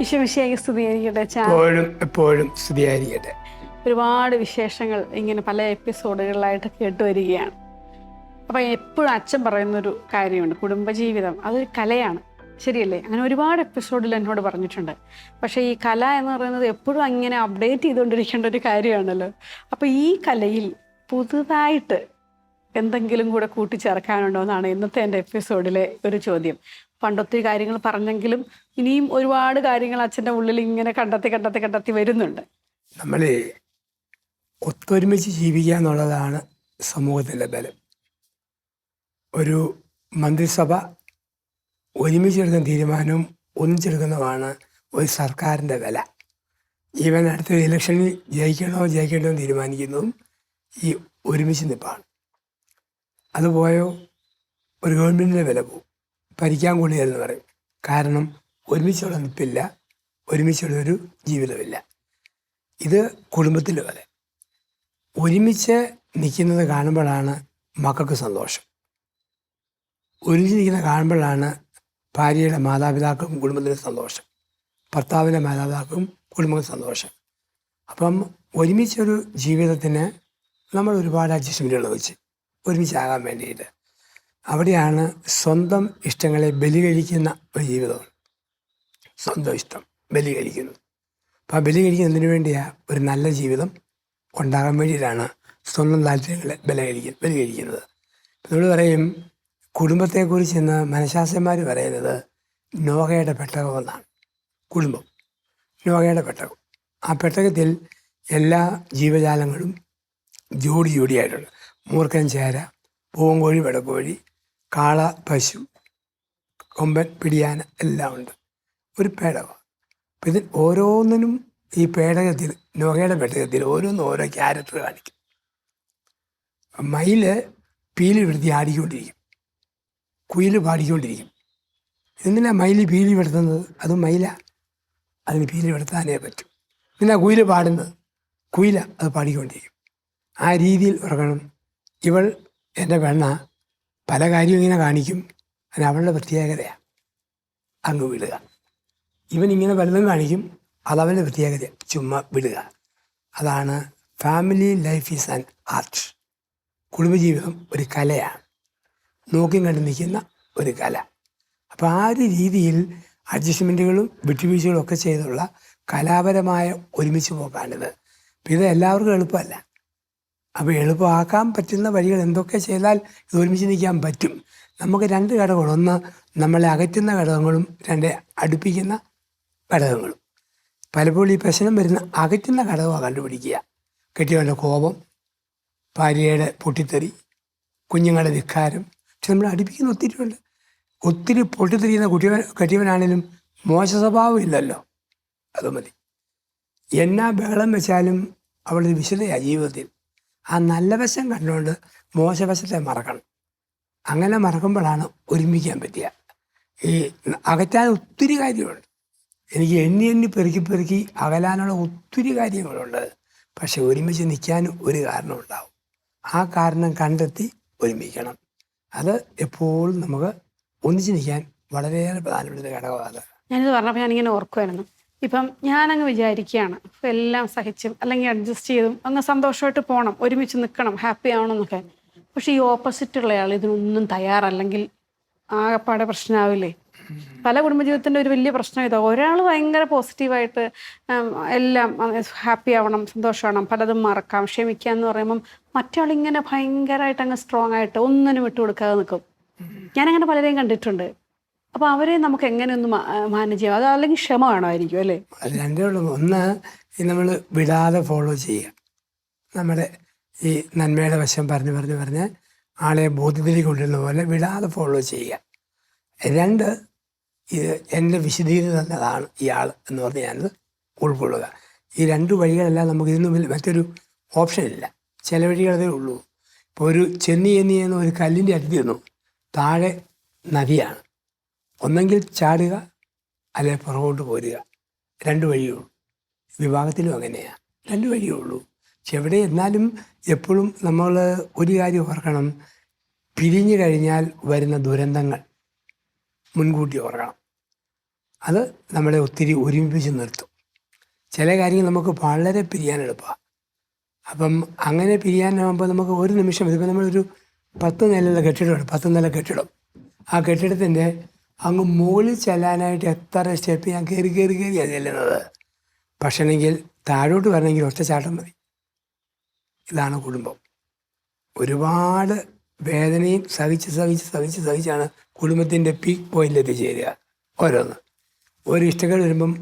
ഈശോമിശിഹായ്ക്ക് സ്തുതിയായിരിക്കട്ടെ അച്ഛാ. എപ്പോഴും എപ്പോഴും സ്തുതിയായിരിക്കട്ടെ. ഒരുപാട് വിശേഷങ്ങൾ ഇങ്ങനെ പല എപ്പിസോഡുകളിലായിട്ട് കേട്ടുവരികയാണ്. അപ്പം എപ്പോഴും അച്ഛൻ പറയുന്നൊരു കാര്യമുണ്ട്, കുടുംബജീവിതം അതൊരു കലയാണ്, ശരിയല്ലേ? അങ്ങനെ ഒരുപാട് എപ്പിസോഡിൽ എന്നോട് പറഞ്ഞിട്ടുണ്ട്. പക്ഷേ ഈ കല എന്ന് പറയുന്നത് എപ്പോഴും അങ്ങനെ അപ്ഡേറ്റ് ചെയ്തുകൊണ്ടിരിക്കേണ്ട ഒരു കാര്യമാണല്ലോ. അപ്പോൾ ഈ കലയിൽ പുതുതായിട്ട് എന്തെങ്കിലും കൂടെ കൂട്ടിച്ചേർക്കാനുണ്ടോ എന്നാണ് ഇന്നത്തെ എൻ്റെ എപ്പിസോഡിലെ ഒരു ചോദ്യം. പണ്ടൊത്തിരി കാര്യങ്ങൾ പറഞ്ഞെങ്കിലും ഇനിയും ഒരുപാട് കാര്യങ്ങൾ അച്ഛൻ്റെ ഉള്ളിൽ ഇങ്ങനെ കണ്ടെത്തി വരുന്നുണ്ട്. നമ്മൾ ഒത്തൊരുമിച്ച് ജീവിക്കുക എന്നുള്ളതാണ് സമൂഹത്തിൻ്റെ ബലം. ഒരു മന്ത്രിസഭ ഒരുമിച്ചെടുക്കുന്ന തീരുമാനവും ഒന്നിച്ചെടുക്കുന്നതുമാണ് ഒരു സർക്കാരിൻ്റെ വില. ഈവൻ അടുത്തൊരു ഇലക്ഷനിൽ ജയിക്കണോ എന്ന് തീരുമാനിക്കുന്നതും ഈ ഒരുമിച്ച് നിൽപ്പാണ്. അതുപോയോ ഒരു ഗവൺമെൻറ്റിൻ്റെ വില പോവും, ഭരിക്കാൻ കൊള്ളുകയെന്ന് പറയും. കാരണം ഒരുമിച്ചുള്ള നിൽപ്പില്ല, ഒരുമിച്ചുള്ളൊരു ജീവിതമില്ല. ഇത് കുടുംബത്തിൻ്റെ വില. ഒരുമിച്ച് നിൽക്കുന്നത് കാണുമ്പോഴാണ് മക്കൾക്ക് സന്തോഷം. ഒരുമിച്ച് നിൽക്കുന്നത് കാണുമ്പോഴാണ് ഭാര്യയുടെ മാതാപിതാക്കൾക്കും കുടുംബത്തിന് സന്തോഷം, ഭർത്താവിൻ്റെ മാതാപിതാക്കൾക്കും കുടുംബത്തിന് സന്തോഷം. അപ്പം ഒരുമിച്ചൊരു ജീവിതത്തിന് നമ്മൾ ഒരുപാട് അഡ്ജസ്റ്റ്മെൻറ്റുകൾ വെച്ച് ഒരുമിച്ചാകാൻ വേണ്ടിയിട്ട് അവിടെയാണ് സ്വന്തം ഇഷ്ടങ്ങളെ ബലികഴിക്കുന്ന ഒരു ജീവിതമാണ്. സ്വന്തം ഇഷ്ടം ബലികഴിക്കുന്നു. അപ്പോൾ ആ ബലികഴിക്കുന്നതിന് വേണ്ടിയാണ് ഒരു നല്ല ജീവിതം ഉണ്ടാകാൻ വേണ്ടിയിട്ടാണ് സ്വന്തം താല്പര്യങ്ങളെ ബലികഴിക്കുന്നത്. നമ്മൾ പറയും, കുടുംബത്തെക്കുറിച്ച് ഇന്ന് മനഃശാസ്ത്രന്മാർ പറയുന്നത് നോഹയുടെ പെട്ടകമെന്നാണ്. കുടുംബം നോഹയുടെ പെട്ടകം. ആ പെട്ടകത്തിൽ എല്ലാ ജീവജാലങ്ങളും ജോഡിയായിട്ടുണ്ട്. മൂർഖൻ ചേര, പൂവൻകോഴി, വെടക്കോഴി, കാള, പശു, കൊമ്പൻ, പിടിയാന എല്ലാം ഉണ്ട്. ഒരു പേടകം. അപ്പം ഇതിൽ ഓരോന്നിനും ഈ പേടകത്തിൽ, നോഹയുടെ പെട്ടകത്തിൽ ഓരോന്നും ഓരോ ക്യാരക്ടർ കാണിക്കും. മയില് പീലി വിടുത്തി ആടിക്കൊണ്ടിരിക്കും, കുയിൽ പാടിക്കൊണ്ടിരിക്കും. എന്തിനാ മയിൽ പീലി വിടുത്തുന്നത്? അത് മയില, അതിന് പീലി വിടുത്താനേ പറ്റും. എന്തിനാ കുയിൽ പാടുന്നത്? കുയില, അത് പാടിക്കൊണ്ടിരിക്കും. ആ രീതിയിൽ ഉറങ്ങണം. ഇവൾ എൻ്റെ പെണ്ണ പല കാര്യവും ഇങ്ങനെ കാണിക്കും, അതിന് അവളുടെ പ്രത്യേകതയാണ്, അങ്ങ് വിടുക. ഇവൻ ഇങ്ങനെ പലതും കാണിക്കും, അതവൻ്റെ പ്രത്യേകത, ചുമ്മാ വിടുക. അതാണ് family life is an art. കുടുംബജീവിതം ഒരു കലയാണ്, നോക്കി കണ്ടു നിൽക്കുന്ന ഒരു കല. അപ്പോൾ ആ ഒരു രീതിയിൽ അഡ്ജസ്റ്റ്മെൻറ്റുകളും വിട്ടുവീഴ്ചകളും ഒക്കെ ചെയ്തുള്ള കലാപരമായ ഒരുമിച്ച് പോക്കാണിത്. അപ്പോൾ ഇത് എല്ലാവർക്കും എളുപ്പമല്ല. അപ്പോൾ എളുപ്പമാക്കാൻ പറ്റുന്ന വഴികൾ എന്തൊക്കെ ചെയ്താൽ ഇത് ഒരുമിച്ച് നിൽക്കാൻ പറ്റും. നമുക്ക് രണ്ട് ഘടകങ്ങൾ, ഒന്ന് നമ്മളെ അകറ്റുന്ന ഘടകങ്ങളും രണ്ട് അടുപ്പിക്കുന്ന ഘടകങ്ങളും. പലപ്പോഴും ഈ പ്രശ്നം വരുന്ന അകറ്റുന്ന ഘടകമാണ് കണ്ടുപിടിക്കുക. കെട്ടിയവൻ്റെ കോപം, ഭാര്യയുടെ പൊട്ടിത്തെറി, കുഞ്ഞുങ്ങളുടെ ധിക്കാരം. പക്ഷെ നമ്മൾ അടുപ്പിക്കുന്ന ഒത്തിരി പൊട്ടിത്തെറിയുന്ന കെട്ടിയവനാണേലും മോശ സ്വഭാവം ഇല്ലല്ലോ, അത് മതി. എന്നാ ബഹളം വെച്ചാലും അവളൊരു വിശുദ്ധയാണ് ജീവിതത്തിൽ. ആ നല്ല വശം കണ്ടുകൊണ്ട് മോശവശത്തെ മറക്കണം. അങ്ങനെ മറക്കുമ്പോഴാണ് ഒരുമിക്കാൻ പറ്റുക. ഈ അകറ്റാൻ ഒത്തിരി കാര്യമുണ്ട്. എനിക്ക് എണ്ണി പെറുക്കി അകലാനുള്ള ഒത്തിരി കാര്യങ്ങളുണ്ട്. പക്ഷെ ഒരുമിച്ച് നിൽക്കാൻ ഒരു കാരണം ഉണ്ടാവും. ആ കാരണം കണ്ടെത്തി ഒരുമിക്കണം. അത് എപ്പോഴും നമുക്ക് ഒന്നിച്ച് നിൽക്കാൻ വളരെയേറെ പ്രധാനപ്പെട്ട ഘടകമാണ്. ഞാനിത് പറഞ്ഞപ്പോൾ ഞാനിങ്ങനെ ഓർക്കുമായിരുന്നു. ഇപ്പം ഞാനങ്ങ് വിചാരിക്കുകയാണ്, എല്ലാം സഹിച്ചും അല്ലെങ്കിൽ അഡ്ജസ്റ്റ് ചെയ്തും അങ്ങ് സന്തോഷമായിട്ട് പോകണം, ഒരുമിച്ച് നിൽക്കണം, ഹാപ്പി ആവണം എന്നൊക്കെ. പക്ഷെ ഈ ഓപ്പോസിറ്റുള്ളയാൾ ഇതിനൊന്നും തയ്യാറല്ലെങ്കിൽ ആകെപ്പാടെ പ്രശ്നമാവില്ലേ? പല കുടുംബജീവിതത്തിൻ്റെ ഒരു വലിയ പ്രശ്നം ഇതാ. ഒരാൾ ഭയങ്കര പോസിറ്റീവായിട്ട് എല്ലാം ഹാപ്പി ആവണം, സന്തോഷമാവണം, പലതും മറക്കാം, ക്ഷമിക്കാം എന്ന് പറയുമ്പം മറ്റാളിങ്ങനെ ഭയങ്കരമായിട്ട് അങ്ങ് സ്ട്രോങ് ആയിട്ട് ഒന്നിനും വിട്ടു കൊടുക്കാതെ നിൽക്കും. ഞാനങ്ങനെ പലരെയും കണ്ടിട്ടുണ്ട്. അപ്പോൾ അവരെ നമുക്ക് എങ്ങനെയൊന്ന് മാനേജ് ചെയ്യാം? അത് അല്ലെങ്കിൽ ക്ഷമ വേണമായിരിക്കും അല്ലേ? അത് രണ്ടേ ഉള്ളൂ. ഒന്ന്, നമ്മൾ വിടാതെ ഫോളോ ചെയ്യുക. നമ്മുടെ ഈ നന്മയുടെ വശം പറഞ്ഞ് ആളെ ബോധ്യത്തിലേക്ക് കൊണ്ടുവരുന്ന പോലെ വിടാതെ ഫോളോ ചെയ്യുക. രണ്ട്, ഇത് എൻ്റെ വിശദീകരണം തന്നതാണ് ഇയാൾ എന്ന് പറഞ്ഞ് ഞാനത് ഉൾക്കൊള്ളുക. ഈ രണ്ട് വഴികളെല്ലാം നമുക്ക് ഇതിനു മുമ്പിൽ മറ്റൊരു ഓപ്ഷനില്ല. ചില വഴികളതേ ഉള്ളൂ. ഇപ്പോൾ ഒരു ചെന്നി ഒരു കല്ലിൻ്റെ അടുത്ത് നിന്നു, താഴെ നദിയാണ്. ഒന്നെങ്കിൽ ചാടുക, അല്ലെങ്കിൽ പുറകോട്ട് പോരുക. രണ്ട് വഴിയുള്ളൂ. വിവാഹത്തിലും അങ്ങനെയാണ്, രണ്ട് വഴിയേ ഉള്ളൂ. പക്ഷെ എവിടെ എന്നാലും എപ്പോഴും നമ്മൾ ഒരു കാര്യം ഓർക്കണം, പിരിഞ്ഞു കഴിഞ്ഞാൽ വരുന്ന ദുരന്തങ്ങൾ മുൻകൂട്ടി ഓർക്കണം. അത് നമ്മളെ ഒത്തിരി ഒരുമിപ്പിച്ച് നിർത്തും. ചില കാര്യങ്ങൾ നമുക്ക് വളരെ പിരിയാൻ എളുപ്പമാണ്. അപ്പം അങ്ങനെ പിരിയാനാകുമ്പോൾ നമുക്ക് ഒരു നിമിഷം ഇതിപ്പോൾ നമ്മളൊരു 10 നിലയുള്ള കെട്ടിടമാണ്, 10 നില കെട്ടിടം. ആ കെട്ടിടത്തിൻ്റെ അങ്ങ് മുകളിൽ ചെല്ലാനായിട്ട് എത്ര സ്റ്റെപ്പ് ഞാൻ കയറിയാണ് ചെല്ലുന്നത്. പക്ഷേണെങ്കിൽ താഴോട്ട് വരണമെങ്കിൽ ഒറ്റച്ചാട്ടം മതി. ഇതാണ് കുടുംബം. ഒരുപാട് വേദനയും സഹിച്ചാണ് കുടുംബത്തിൻ്റെ പീക്ക് പോയിന്റിൽ എത്തിച്ചേരുക. ഓരോന്ന് ഒരു ഇഷ്ടക്കേട് വരുമ്പം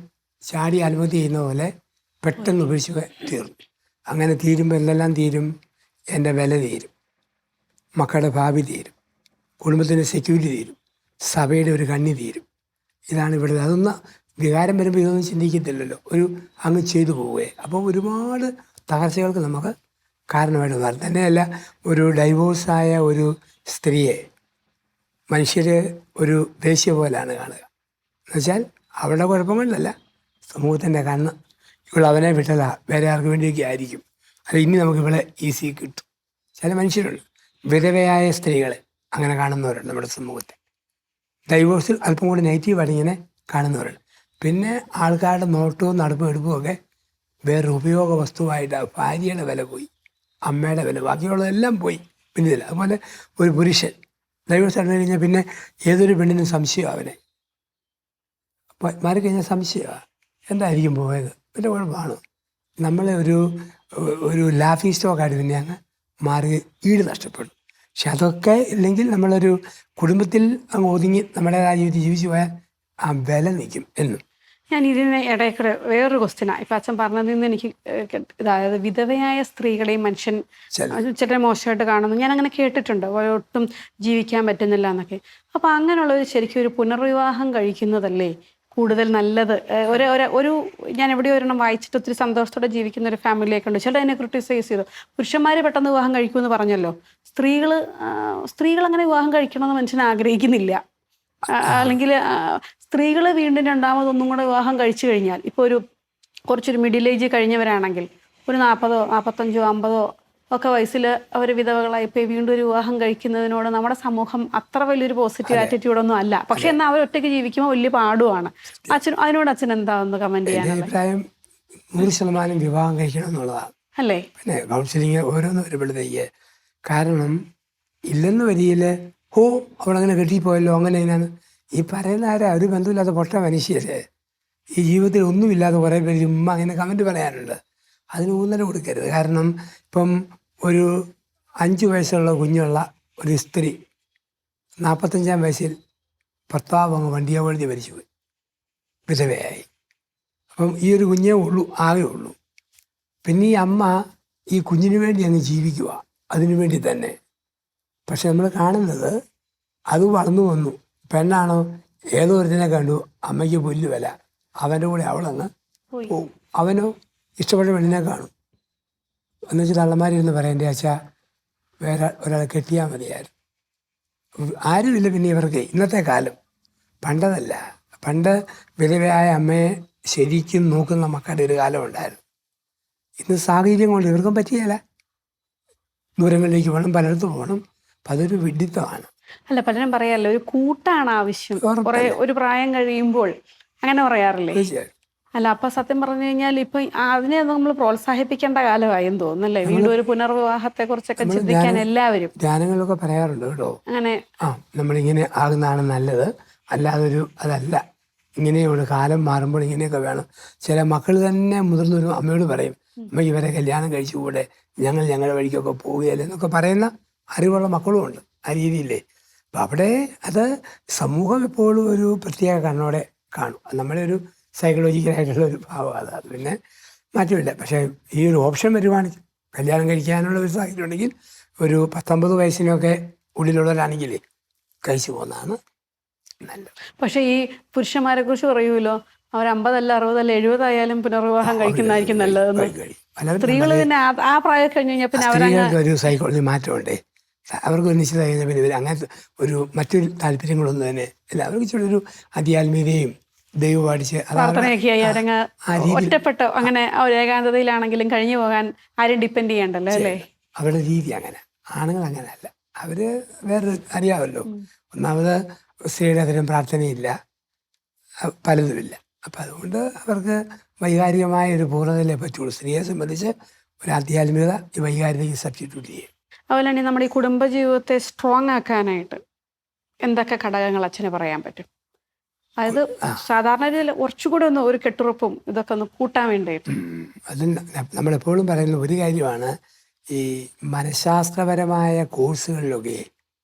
ചാടി ആത്മഹത്യ ചെയ്യുന്ന പോലെ പെട്ടെന്ന് ഉപേക്ഷിച്ച് തീർന്നു. അങ്ങനെ തീരുമ്പോൾ എന്തെല്ലാം തീരും? എൻ്റെ വില തീരും, മക്കളുടെ ഭാവി തീരും, കുടുംബത്തിൻ്റെ സെക്യൂരിറ്റി തീരും, സഭയുടെ ഒരു കണ്ണി തീരും. ഇതാണ് ഇവിടെ. അതൊന്ന് വികാരം വരുമ്പോൾ ഇതൊന്നും ചിന്തിക്കത്തില്ലല്ലോ, ഒരു അങ്ങ് ചെയ്തു പോവുകയെ. അപ്പോൾ ഒരുപാട് തകർച്ചകൾക്ക് നമുക്ക് കാരണമായിട്ട് മാറും. തന്നെയല്ല, ഒരു ഡൈവോഴ്സായ ഒരു സ്ത്രീയെ മനുഷ്യർ ഒരു ദേശീയ പോലെയാണ് കാണുക. എന്നുവെച്ചാൽ അവളുടെ കുഴപ്പങ്ങളിലല്ല, സമൂഹത്തിൻ്റെ കണ്ണ് ഇവൾ അവനെ വിട്ടതാ, വേറെ ആർക്ക് വേണ്ടിയൊക്കെ ആയിരിക്കും, അത് ഇനി നമുക്ക് ഇവിടെ ഈസി കിട്ടും. ചില മനുഷ്യരുണ്ട്, വിധവയായ സ്ത്രീകളെ അങ്ങനെ കാണുന്നവരുണ്ട് നമ്മുടെ സമൂഹത്തിൽ. ഡൈവോഴ്സിൽ അല്പം കൂടി നെഗറ്റീവായിട്ട് ഇങ്ങനെ കാണുന്നവരുണ്ട്. പിന്നെ ആൾക്കാരുടെ നോട്ടവും നടപ്പും എടുപ്പും ഒക്കെ വേറൊരു ഉപയോഗ വസ്തുവായിട്ട് ഭാര്യയുടെ വില പോയി, അമ്മയുടെ വില, ബാക്കിയുള്ളതെല്ലാം പോയി. പിന്നെ ഇതില്ല. അതുപോലെ ഒരു പുരുഷൻ ഡൈവോഴ്സ് എടുത്തു കഴിഞ്ഞാൽ പിന്നെ ഏതൊരു പെണ്ണിനും സംശയം അവനെ. അപ്പോൾ മാറിക്കഴിഞ്ഞാൽ സംശയമാണ്, എന്തായിരിക്കും പോയത്, പിന്നെ കുഴപ്പമാണ്. നമ്മളെ ഒരു ലാഫിംഗ് സ്റ്റോക്കായിട്ട് പിന്നെ അങ്ങ് മാറി ഈട് നഷ്ടപ്പെടും. പക്ഷെ അതൊക്കെ ഇല്ലെങ്കിൽ നമ്മളൊരു കുടുംബത്തിൽ അങ്ങ് ഒതുങ്ങി നമ്മുടേതായ ജീവിതം ജീവിച്ചു പോയാൽ ആ വില നിൽക്കും എന്നും. ഞാൻ ഇതിന് ഇടയ്ക്കൂടെ വേറൊരു ക്വസ്റ്റ്യനാണ് ഇപ്പം അച്ഛൻ പറഞ്ഞതിൽ നിന്ന് എനിക്ക് അതായത് വിധവയായ സ്ത്രീകളെയും മനുഷ്യൻ ചില മോശമായിട്ട് കാണുന്നു. ഞാൻ അങ്ങനെ കേട്ടിട്ടുണ്ട്, ഒട്ടും ജീവിക്കാൻ പറ്റുന്നില്ല എന്നൊക്കെ. അപ്പോൾ അങ്ങനെയുള്ളവർ ശരിക്കും ഒരു പുനർവിവാഹം കഴിക്കുന്നതല്ലേ കൂടുതൽ നല്ലത്? ഒരു ഞാൻ എവിടെയോ ഒരെണ്ണം വായിച്ചിട്ട് ഒത്തിരി സന്തോഷത്തോടെ ജീവിക്കുന്ന ഒരു ഫാമിലിയൊക്കെ ഉണ്ട്. ചില അതിനെ ക്രിട്ടിസൈസ് ചെയ്തു. പുരുഷന്മാർ പെട്ടെന്ന് വിവാഹം കഴിക്കുമെന്ന് പറഞ്ഞല്ലോ, സ്ത്രീകൾ അങ്ങനെ വിവാഹം കഴിക്കണമെന്ന് മനുഷ്യൻ ആഗ്രഹിക്കുന്നില്ല. അല്ലെങ്കിൽ സ്ത്രീകൾ വീണ്ടും രണ്ടാമതൊന്നും കൂടെ വിവാഹം കഴിച്ചു കഴിഞ്ഞാൽ, ഇപ്പോൾ കുറച്ചൊരു മിഡിൽ ഏജ് കഴിഞ്ഞവരാണെങ്കിൽ ഒരു 40, 45, 50 ഒക്കെ വയസ്സിൽ അവർ വിധവകളായിപ്പോയി വീണ്ടും ഒരു വിവാഹം കഴിക്കുന്നതിനോട് നമ്മുടെ സമൂഹം അത്ര വലിയൊരു പോസിറ്റീവ് ആറ്റിറ്റ്യൂഡൊന്നും അല്ല. പക്ഷെ എന്നാൽ അവർ ഒറ്റയ്ക്ക് ജീവിക്കുമ്പോൾ വലിയ പാടുമാണ്. അതിനോട് അച്ഛൻ എന്താ ഒന്ന് കമന്റ് ചെയ്യാനുള്ളത്? അഭിപ്രായം 100% വിവാഹം കഴിക്കണം എന്നുള്ളതാണ് അല്ലേ? പിന്നെ കൗൺസിലിങ് ഓരോന്ന് വരുമ്പോഴത്തേക്ക്, കാരണം ഇല്ലെന്ന് വരിയിൽ അവളങ്ങനെ കെട്ടിപ്പോയല്ലോ, അങ്ങനെ ഇതിനാണ് ഈ പറയുന്ന ആരാ? ഒരു ബന്ധമില്ലാത്ത പൊട്ട മനുഷ്യരെ ഈ ജീവിതത്തിൽ ഒന്നുമില്ലാതെ കുറേ പേര് ചുമ്മാ അങ്ങനെ കമൻറ്റ് പറയാനുണ്ട്. അതിന് ഊന്നൽ കൊടുക്കരുത്. കാരണം ഇപ്പം ഒരു 5 വയസ്സുള്ള കുഞ്ഞുള്ള ഒരു സ്ത്രീ 45-ാം വയസ്സിൽ ഭർത്താവ് അങ്ങ് വണ്ടിയാവഴുതി മരിച്ചുപോയി, വിധവയായി. അപ്പം ഈ ഒരു കുഞ്ഞേ ഉള്ളൂ, ആകെ ഉള്ളൂ. പിന്നെ ഈ അമ്മ ഈ കുഞ്ഞിന് വേണ്ടി അങ്ങ് ജീവിക്കുക, അതിനു വേണ്ടി തന്നെ. പക്ഷെ നമ്മൾ കാണുന്നത് അത് വളർന്നു വന്നു. പെണ്ണാണോ, ഏതോ ഒരുത്തിനെ കണ്ടു, അമ്മയ്ക്ക് പുല്ല് വില, അവൻ്റെ കൂടെ അവളങ്ങ് പോവും. അവനോ ഇഷ്ടപ്പെട്ട പെണ്ണിനെ കാണും. എന്ന് വെച്ചാൽ തള്ളമാരിരുന്ന് പറയാം, എൻ്റെ അച്ഛാ വേറെ ഒരാളെ കെട്ടിയാൽ മതിയായിരുന്നു. ആരുമില്ല പിന്നെ ഇവർക്ക് ഇന്നത്തെ കാലം. പണ്ടതല്ല, പണ്ട് വിധവയായ അമ്മയെ ശരിക്കും നോക്കുന്ന മക്കളുടെ ഒരു കാലം ഉണ്ടായിരുന്നു. ഇന്ന് സാഹചര്യം കൊണ്ട് ഇവർക്കും പറ്റിയല്ല, ദൂരങ്ങളിലേക്ക് പോകണം, പലയിടത്തും പോകണം. അപ്പം അതൊരു വിഡിത്തമാണ്. അല്ല, പലരും പറയാറില്ല ഒരു കൂട്ടാണ് ആവശ്യം ഒരു പ്രായം കഴിയുമ്പോൾ, അങ്ങനെ പറയാറില്ലേ? അല്ല, അപ്പൊ സത്യം പറഞ്ഞു കഴിഞ്ഞാൽ ഇപ്പൊ അതിനെ നമ്മൾ പ്രോത്സാഹിപ്പിക്കേണ്ട കാലമായെന്ന് തോന്നുന്നല്ലേ? വീണ്ടും ഒരു പുനർവിവാഹത്തെ കുറിച്ചൊക്കെ ചിന്തിക്കാൻ എല്ലാവരും ധ്യാനങ്ങളൊക്കെ പറയാറുണ്ട് കേട്ടോ. അങ്ങനെ നമ്മളിങ്ങനെ ആകുന്നതാണ് നല്ലത്, അല്ലാതൊരു അതല്ല. ഇങ്ങനെയുള്ള കാലം മാറുമ്പോൾ ഇങ്ങനെയൊക്കെ വേണം. ചില മക്കൾ തന്നെ മുതിർന്നൊരു അമ്മയോട് പറയും, അമ്മ ഇവരെ കല്യാണം കഴിച്ചുകൂടെ, ഞങ്ങളുടെ വഴിക്കൊക്കെ പോവുകയല്ലേ എന്നൊക്കെ പറയുന്ന അറിവുള്ള മക്കളും ഉണ്ട് ആ രീതിയില്ലേ. അപ്പം അവിടെ അത് സമൂഹം എപ്പോഴും ഒരു പ്രത്യേക കണ്ണോടെ കാണും. നമ്മുടെ ഒരു സൈക്കോളജിക്കലായിട്ടുള്ള ഒരു ഭാവം അത് പിന്നെ മാറ്റമില്ല. പക്ഷേ ഈ ഒരു ഓപ്ഷൻ വരുവാണെങ്കിൽ, കല്യാണം കഴിക്കാനുള്ള ഒരു സാഹചര്യം ഉണ്ടെങ്കിൽ, ഒരു 19 വയസ്സിനൊക്കെ ഉള്ളിലുള്ളവരാണെങ്കിൽ കഴിച്ചു പോകുന്നതാണ് നല്ലത്. പക്ഷേ ഈ പുരുഷന്മാരെ കുറിച്ച് പറയുമല്ലോ, അവർ 50 അല്ല 60 അല്ല 70 ആയാലും പുനർവിവാഹം കഴിക്കുന്നതായിരിക്കും നല്ലതെന്ന്. സ്ത്രീകൾ പിന്നെ ആ പ്രായം കഴിഞ്ഞ് കഴിഞ്ഞാൽ പിന്നെ അവർക്ക് ഒരു സൈക്കോളജി മാറ്റമുണ്ടേ. അവർക്ക് ഒരു നിശ്ചിത കഴിഞ്ഞാൽ പിന്നെ ഇവർ അങ്ങനത്തെ മറ്റൊരു താല്പര്യങ്ങളൊന്നും തന്നെ ഇല്ല. അവർക്ക് ചെറിയൊരു ആധ്യാത്മികതയും ദൈവം പഠിച്ച് പ്രാർത്ഥനയൊക്കെ ആയി അവരങ്ങ് ഒറ്റപ്പെട്ടോ അങ്ങനെ ഏകാന്തതയിലാണെങ്കിലും കഴിഞ്ഞു പോകാൻ ആരും ഡിപ്പെൻഡ് ചെയ്യണ്ടല്ലോ അല്ലേ? അവരുടെ രീതി അങ്ങനെ. ആണുങ്ങൾ അങ്ങനെയല്ല. അവര് വേറെ അറിയാമല്ലോ, ഒന്നാമത് സ്ത്രീയുടെ അത്തരം പ്രാർത്ഥനയില്ല, പലതുമില്ല. അപ്പം അതുകൊണ്ട് അവർക്ക് വൈകാരികമായ ഒരു പൂർണ്ണതയിലേ പറ്റുള്ളൂ. സ്ത്രീയെ സംബന്ധിച്ച് ഒരു ആധ്യാത്മികത ഈ വൈകാരികതയ്ക്ക് സബ്സ്റ്റിറ്റ്യൂട്ട് ചെയ്യും. അതുപോലെ തന്നെ നമ്മുടെ ഈ കുടുംബജീവിതത്തെ സ്ട്രോങ് ആക്കാനായിട്ട് എന്തൊക്കെ ഘടകങ്ങൾ അച്ഛന് പറയാൻ പറ്റും? അതായത് സാധാരണ രീതിയിൽ കുറച്ചുകൂടെ ഒന്ന് ഒരു കെട്ടുറപ്പും ഇതൊക്കെ ഒന്ന് കൂട്ടാൻ വേണ്ടിയിട്ട്. അത് നമ്മളെപ്പോഴും പറയുന്ന ഒരു കാര്യമാണ്, ഈ മനഃശാസ്ത്രപരമായ കോഴ്സുകളിലൊക്കെ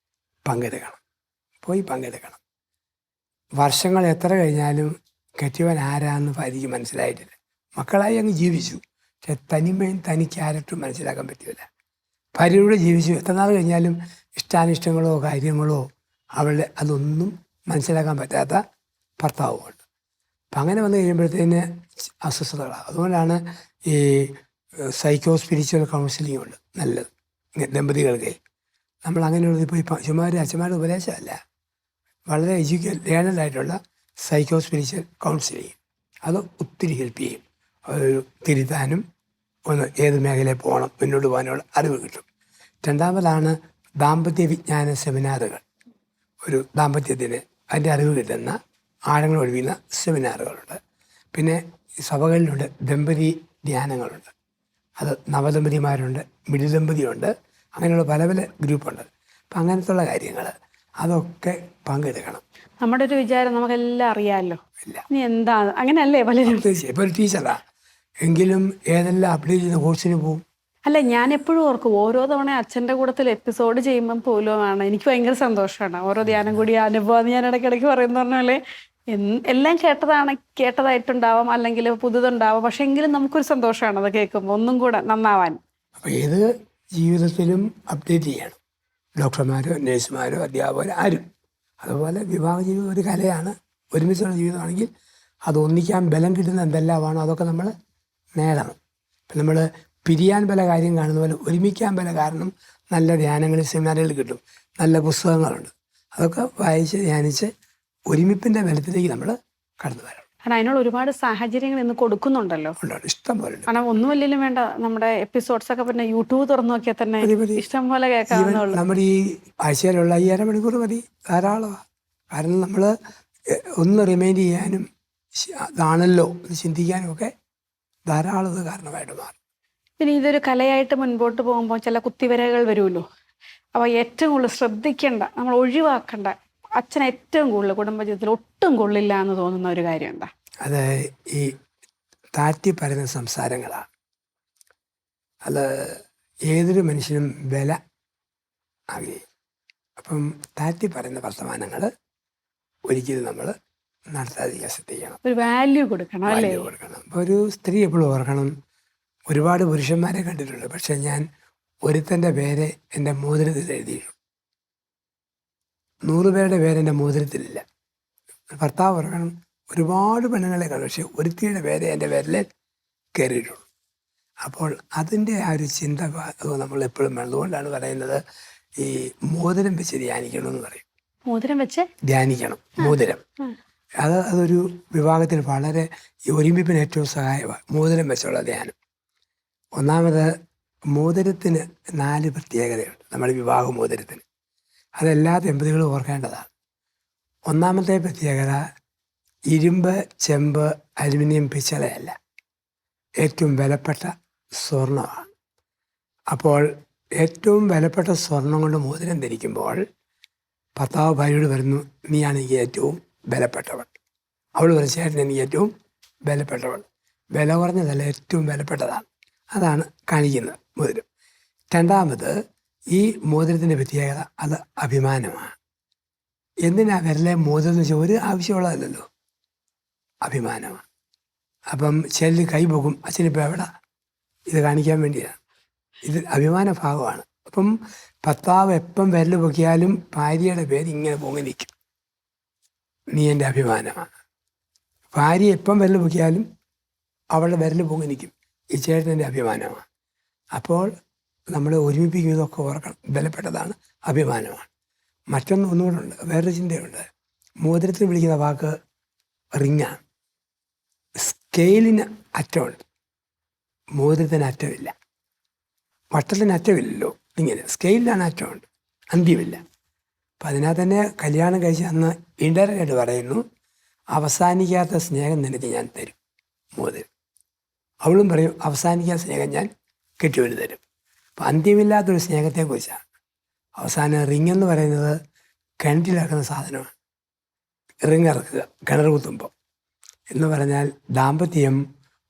പങ്കെടുക്കണം, പോയി പങ്കെടുക്കണം. വർഷങ്ങൾ എത്ര കഴിഞ്ഞാലും കെട്ടിയവൻ ആരാന്ന് ഭാര്യയ്ക്ക് മനസ്സിലായിട്ടില്ല. മക്കളായി അങ്ങ് ജീവിച്ചു, പക്ഷെ തനിമയും തനി ക്യാരക്ടറും മനസ്സിലാക്കാൻ പറ്റില്ല. ഭാര്യയോട് ജീവിച്ചു, എത്ര നാൾ കഴിഞ്ഞാലും ഇഷ്ടാനിഷ്ടങ്ങളോ കാര്യങ്ങളോ അവളുടെ അതൊന്നും മനസ്സിലാക്കാൻ പറ്റാത്ത ഭർത്താവുമുണ്ട്. അപ്പം അങ്ങനെ വന്നു കഴിയുമ്പോഴത്തേന് അസ്വസ്ഥതകളാണ്. അതുകൊണ്ടാണ് ഈ സൈക്കോ സ്പിരിച്വൽ കൗൺസിലിംഗ് ഉണ്ട് നല്ലത് ദമ്പതികൾക്ക്. നമ്മൾ അങ്ങനെയുള്ളത് ഇപ്പോൾ ചുമ്മാ ഒരു അച്ഛന്മാരുടെ ഉപദേശമല്ല, വളരെ ലേണഡ് ആയിട്ടുള്ള സൈക്കോ സ്പിരിച്വൽ കൗൺസിലിംഗ് അത് ഒത്തിരി ഹെൽപ്പ് ചെയ്യും. ഒരു തിരുത്താനും ഒന്ന് ഏത് മേഖലയിൽ പോകണം മുന്നോട്ട് പോകാനുള്ള അറിവ് കിട്ടും. രണ്ടാമതാണ് ദാമ്പത്യ വിജ്ഞാന സെമിനാറുകൾ. ഒരു ദാമ്പത്യത്തിന് അതിൻ്റെ അറിവ് കിട്ടുന്ന ആഴങ്ങൾ ഒഴിയുന്ന സെമിനാറുകളുണ്ട്. പിന്നെ സഭകളിലുണ്ട് ദമ്പതി ധ്യാനങ്ങളുണ്ട്. അത് നവദമ്പതിമാരുണ്ട്, മിഡിൽ ദമ്പതിയുണ്ട്, അങ്ങനെയുള്ള പല പല ഗ്രൂപ്പുണ്ട്. അപ്പം അങ്ങനത്തുള്ള കാര്യങ്ങൾ അതൊക്കെ പങ്കെടുക്കണം. നമ്മുടെ ഒരു വിചാരം നമുക്കെല്ലാം അറിയാമല്ലോ, ഇല്ല ഇനി എന്താണ് അങ്ങനെയല്ലേ പലരും. തീർച്ചയായും ഇപ്പോൾ ഒരു ടീച്ചറാണ് എങ്കിലും ഏതെല്ലാം അപ്ഡേറ്റ് ചെയ്യുന്ന കോഴ്സിന് പോകും. അല്ല, ഞാൻ എപ്പോഴും ഓർക്കും, ഓരോ തവണ അച്ഛൻ്റെ കൂട്ടത്തിൽ എപ്പിസോഡ് ചെയ്യുമ്പം പോലുമാണ് എനിക്ക് ഭയങ്കര സന്തോഷമാണ്. ഓരോ ധ്യാനം കൂടി അനുഭവം ഞാൻ ഇടയ്ക്കിടയ്ക്ക് പറയുന്ന പറഞ്ഞാൽ എല്ലാം കേട്ടതായിട്ടുണ്ടാവാം, അല്ലെങ്കിൽ പുതുതുണ്ടാവാം, പക്ഷെ എങ്കിലും നമുക്കൊരു സന്തോഷമാണ് അത് കേൾക്കുമ്പോൾ ഒന്നും കൂടെ നന്നാവാൻ. അപ്പോൾ ഏത് ജീവിതത്തിലും അപ്ഡേറ്റ് ചെയ്യണം, ഡോക്ടർമാരോ നഴ്സുമാരോ അധ്യാപകരോ ആരും. അതുപോലെ വിവാഹ ജീവിതം ഒരു കലയാണ്. ഒരുമിച്ചുള്ള ജീവിതമാണെങ്കിൽ അത് ഒന്നിക്കാൻ ബലം കിട്ടുന്ന എന്തെല്ലാമാണോ അതൊക്കെ നമ്മൾ നേടണം. ഇപ്പം നമ്മൾ പിരിയാൻ പല കാര്യം കാണുന്ന പോലെ ഒരുമിക്കാൻ പല കാരണം നല്ല ധ്യാനങ്ങൾ സെമിനാറുകൾ കിട്ടും, നല്ല പുസ്തകങ്ങളുണ്ട്. അതൊക്കെ വായിച്ച് ധ്യാനിച്ച് ഒരുമിപ്പിൻ്റെ ബലത്തിലേക്ക് നമ്മൾ കടന്നു വരണം. കാരണം അതിനുള്ള ഒരുപാട് സാഹചര്യങ്ങൾ ഇന്ന് കൊടുക്കുന്നുണ്ടല്ലോ, ഇഷ്ടം പോലെ. കാരണം ഒന്നുമല്ലെങ്കിലും വേണ്ട, നമ്മുടെ എപ്പിസോഡ്സ് ഒക്കെ പിന്നെ യൂട്യൂബ് തുറന്നു നോക്കിയാൽ തന്നെ ഇഷ്ടം പോലെ കേൾക്കാവുന്നുള്ളൂ. നമ്മുടെ ഈ ആഴ്ചയിലുള്ള ഈ അരമണിക്കൂർ മതി, ധാരാളമാണ്. കാരണം നമ്മൾ ഒന്ന് റിമൈൻഡ് ചെയ്യാനും അതാണല്ലോ എന്ന് ചിന്തിക്കാനും ഒക്കെ ധാരാളം കാരണമായിട്ട് മാറും. പിന്നെ ഇതൊരു കലയായിട്ട് മുൻപോട്ട് പോകുമ്പോൾ ചില കുത്തിവരകൾ വരുമല്ലോ. അപ്പോൾ ഏറ്റവും കൂടുതൽ ശ്രദ്ധിക്കേണ്ട, നമ്മൾ ഒഴിവാക്കേണ്ട, അച്ഛൻ ഏറ്റവും കൂടുതൽ കുടുംബജീവിതത്തിൽ ഒട്ടും കൊള്ളില്ല എന്ന് തോന്നുന്ന ഒരു കാര്യം എന്താ? അത് ഈ താറ്റി പറയുന്ന സംസാരങ്ങളാണ്. അത് ഏതൊരു മനുഷ്യനും വില ആകുകയും. അപ്പം താറ്റി പറയുന്ന വർത്തമാനങ്ങൾ ഒരിക്കലും നമ്മൾ നടത്താതിരിക്കാൻ ശ്രദ്ധിക്കണം. ഒരു വാല്യൂ കൊടുക്കണം, അല്ലേ? വാല്യൂ കൊടുക്കണം. അപ്പോൾ ഒരു സ്ത്രീ എപ്പോഴും ഓർക്കണം, ഒരുപാട് പുരുഷന്മാരെ കണ്ടിട്ടുണ്ട്, പക്ഷെ ഞാൻ ഒരുത്തൻ്റെ പേര് എൻ്റെ മോതിരത്തിൽ എഴുതിയിട്ടു. 100 പേരുടെ പേര് എൻ്റെ മോതിരത്തിലില്ല. ഭർത്താവ് ഓർക്കണം, ഒരുപാട് പെണ്ണുങ്ങളെ കണ്ടു, പക്ഷെ ഒരുത്തിയുടെ പേര് എൻ്റെ പേരിൽ കയറിയിട്ടുള്ളൂ. അപ്പോൾ അതിൻ്റെ ആ ഒരു ചിന്ത നമ്മൾ എപ്പോഴും വേണം. അതുകൊണ്ടാണ് പറയുന്നത് ഈ മോതിരം വെച്ച് ധ്യാനിക്കണമെന്ന് പറയും. മോതിരം വെച്ച് ധ്യാനിക്കണം. മോതിരം അതൊരു വിവാഹത്തിന് വളരെ ഒരുമിപ്പിന് ഏറ്റവും സഹായമാണ് മോതിരം വെച്ചുള്ള ധ്യാനം. ഒന്നാമത് മോതിരത്തിന് 4 പ്രത്യേകതയുണ്ട്. നമ്മുടെ വിവാഹ മോതിരത്തിന് അതെല്ലാ ദമ്പതികളും ഓർക്കേണ്ടതാണ്. ഒന്നാമത്തെ പ്രത്യേകത ഇരുമ്പ്, ചെമ്പ്, അലുമിനിയം, പിച്ചളയല്ല, ഏറ്റവും വിലപ്പെട്ട സ്വർണ്ണമാണ്. അപ്പോൾ ഏറ്റവും വിലപ്പെട്ട സ്വർണം കൊണ്ട് മോതിരം ധരിക്കുമ്പോൾ ഭർത്താവ് ഭാര്യയോട് വരുന്നു, നീയാണ് എനിക്ക് ഏറ്റവും വിലപ്പെട്ടവൾ. അവൾ തീർച്ചയായിട്ടും എനിക്ക് ഏറ്റവും വിലപ്പെട്ടവൾ. വില കുറഞ്ഞതല്ല, ഏറ്റവും വിലപ്പെട്ടതാണ്. അതാണ് കാണിക്കുന്നത് മോതിരം. രണ്ടാമത് ഈ മോതിരത്തിൻ്റെ പ്രത്യേകത അത് അഭിമാനമാണ്. എന്തിനാ വിരലെ മോതിരം എന്ന് വെച്ചാൽ ഒരു ആവശ്യമുള്ളതല്ലല്ലോ, അഭിമാനമാണ്. അപ്പം ചിലർ കൈ പോകും, അച്ഛനിപ്പോൾ എവിടെ, ഇത് കാണിക്കാൻ വേണ്ടിയാണ്. ഇത് അഭിമാന ഭാഗമാണ്. അപ്പം ഭർത്താവ് എപ്പം വിരൽ പൊക്കിയാലും ഭാര്യയുടെ പേര് ഇങ്ങനെ പൊങ്ങി നിൽക്കും, നീ എൻ്റെ അഭിമാനമാണ്. ഭാര്യ എപ്പം വിരൽ പൊക്കിയാലും അവളുടെ വിരൽ പൊങ്ങി നിൽക്കും, ഈ ചേട്ടൻ്റെ അഭിമാനമാണ്. അപ്പോൾ നമ്മൾ ഒരുമിപ്പിക്കുന്നതൊക്കെ ഓർക്കണം, ബലപ്പെട്ടതാണ്, അഭിമാനമാണ്. ഒന്നുകൂടെ ഉണ്ട്, വേറൊരു ചിന്തയുണ്ട്. മോതിരത്തിൽ വിളിക്കുന്ന വാക്ക് റിങ്ങാണ്. സ്കെയിലിന് അറ്റമുണ്ട്, മോതിരത്തിന് അറ്റമില്ല. വട്ടത്തിന് അറ്റമില്ലല്ലോ, ഇങ്ങനെ സ്കെയിലിനാണ് അറ്റമുണ്ട്, അന്ത്യമില്ല. അപ്പം അതിനകത്ത് തന്നെ കല്യാണം കഴിച്ച് അന്ന് ഇൻഡയറക്റ്റായിട്ട് പറയുന്നു, അവസാനിക്കാത്ത സ്നേഹം നിനക്ക് ഞാൻ തരും മോതിരം. അവളും പറയും അവസാനിക്കാത്ത സ്നേഹം ഞാൻ കെട്ടിയവന് തരും. അപ്പം അന്ത്യമില്ലാത്തൊരു സ്നേഹത്തെക്കുറിച്ചാണ്. അവസാനം റിങ് എന്ന് പറയുന്നത് കിണറ്റിലിറക്കുന്ന സാധനമാണ്. റിങ് ഇറക്കുക കിണർ കുത്തുമ്പോൾ എന്ന് പറഞ്ഞാൽ ദാമ്പത്യം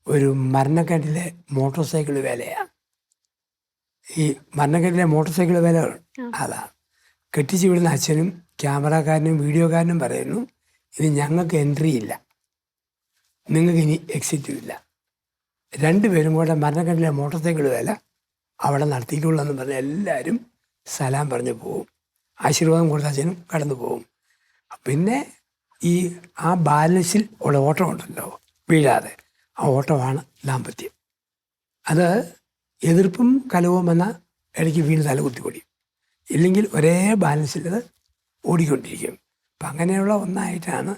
ഒരു മരണക്കെട്ടിലെ മോട്ടോർ സൈക്കിൾ വേലയാണ്. ഈ മരണക്കെട്ടിലെ മോട്ടോർ സൈക്കിൾ വേലകൾ അതാണ്. കെട്ടിച്ച് വിടുന്ന അച്ഛനും ക്യാമറക്കാരനും വീഡിയോക്കാരനും പറയുന്നു, ഇനി ഞങ്ങൾക്ക് എൻട്രി ഇല്ല, നിങ്ങൾക്ക് ഇനി എക്സിറ്റും ഇല്ല. രണ്ടുപേരും കൂടെ മരണക്കെട്ടിലെ മോട്ടോർ സൈക്കിൾ വേല അവിടെ നടത്തിയിട്ടുള്ളൂ എന്ന് പറഞ്ഞ് എല്ലാവരും സലാം പറഞ്ഞു പോവും. ആശീർവാദം കൊടുത്ത അച്ഛനും കടന്നു പോവും. പിന്നെ ആ ബാലൻസിൽ ഉള്ള ഓട്ടമുണ്ടല്ലോ, വീഴാതെ, ആ ഓട്ടമാണ് ദാമ്പത്യം. അത് എതിർപ്പും കലവും എന്ന ഇടയ്ക്ക് വീണ് തലകുത്തിപ്പൊടിയും, ഇല്ലെങ്കിൽ ഒരേ ബാലൻസിൽ അത് ഓടിക്കൊണ്ടിരിക്കും. അപ്പം അങ്ങനെയുള്ള ഒന്നായിട്ടാണ്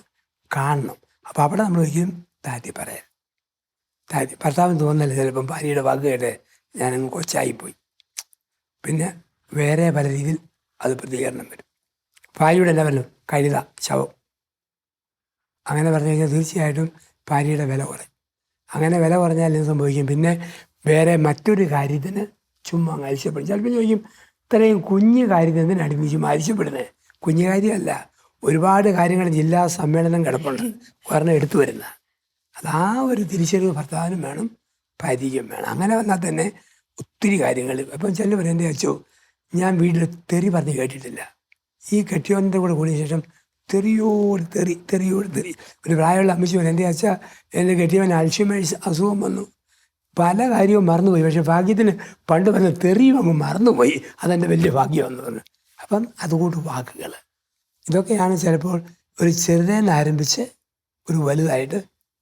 കാണണം. അപ്പോൾ അവിടെ നമ്മൾ ഒരിക്കലും താഴ്ത്തി പറയാം. ഭർത്താവിന് തോന്നല്ലേ ചിലപ്പം ഭാര്യയുടെ വാക്ക് കേട്ട് ഞാനങ്ങ് കൊച്ചായിപ്പോയി, പിന്നെ വേറെ പല രീതിയിൽ അത് പ്രതികരണം വരും. ഭാര്യയുടെ ലെവലും കഴുത ശവം അങ്ങനെ പറഞ്ഞു കഴിഞ്ഞാൽ തീർച്ചയായിട്ടും ഭാര്യയുടെ വില കുറയും. അങ്ങനെ വില കുറഞ്ഞാൽ എന്ത് സംഭവിക്കും? പിന്നെ വേറെ മറ്റൊരു കാര്യത്തിന് ചുമ്മാ അങ്ങ് അരിശപ്പെടും. ചിലപ്പോൾ ചോദിക്കും, ഇത്രയും കുഞ്ഞു കാര്യത്തിന് എന്തിനാണ് ചുമ്മാ അരിശപ്പെടുന്നത്? കുഞ്ഞു കാര്യമല്ല, ഒരുപാട് കാര്യങ്ങൾ ജില്ലാ സമ്മേളനം കിടപ്പുണ്ട്, ഒരെണ്ണം എടുത്തു വരുന്ന. അത് ആ ഒരു തിരിച്ചറിവ് ഭർത്താവിനും വേണം, ഭാര്യയ്ക്കും വേണം. അങ്ങനെ വന്നാൽ തന്നെ ഒത്തിരി കാര്യങ്ങൾ. അപ്പം ചിലവർ എൻ്റെ അച്ഛോ, ഞാൻ വീട്ടിൽ തെറി പറഞ്ഞ് കേട്ടിട്ടില്ല. ഈ കെട്ടിയോൻ്റെ കൂടെ കൂടിയ ശേഷം തെറിയോട് തെറി. ഒരു പ്രായമുള്ള അമ്മച്ചി പറഞ്ഞു, എൻ്റെ അച്ഛ എൻ്റെ കെട്ടിയവൻ അൽഷിമേഴ്സ് അസുഖം വന്നു, പല കാര്യവും മറന്നുപോയി, പക്ഷെ ഭാഗ്യത്തിന് പണ്ട് പറഞ്ഞ തെറിയും അങ്ങ് മറന്നുപോയി, അതെൻ്റെ വലിയ ഭാഗ്യമെന്ന് പറഞ്ഞു. അപ്പം അതുകൊണ്ട് വാക്കുകൾ ഇതൊക്കെയാണ് ചിലപ്പോൾ ഒരു ചെറുതെന്ന് ആരംഭിച്ച് ഒരു വലുതായിട്ട്